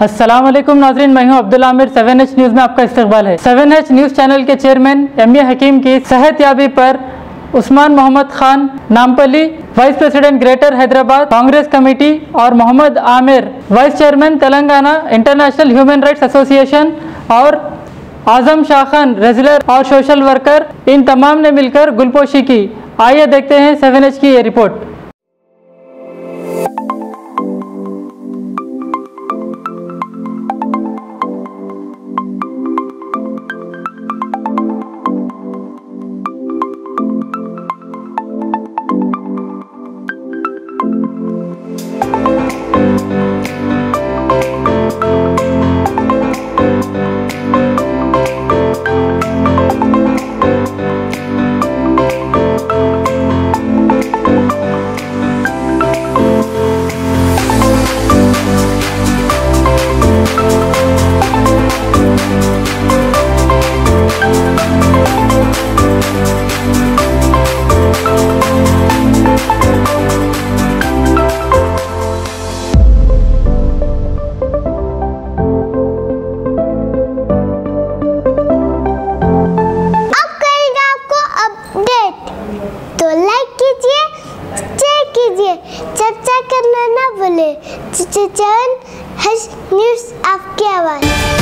अस्सलाम वालेकुम नाज़रीन, मैं हूं अब्दुल आमिर। 7H न्यूज़ में आपका इस्तकबाल है। 7H न्यूज़ चैनल के चेयरमैन एम.ए. हकीम की सेहतयाबी पर Usman Mohammed Khan Nampally, vice president greater Hyderabad Congress committee, और Mohammed Aamir, vice chairman Telangana international human rights association, और आजम शाह खान रेजलर और सोशल वर्कर, इन तमाम ने मिलकर गुलपोशी की। आइए देखते हैं 7H की ये रिपोर्ट। चर्चा करना ना भूले। 7H न्यूज़ आपकी आवाज़।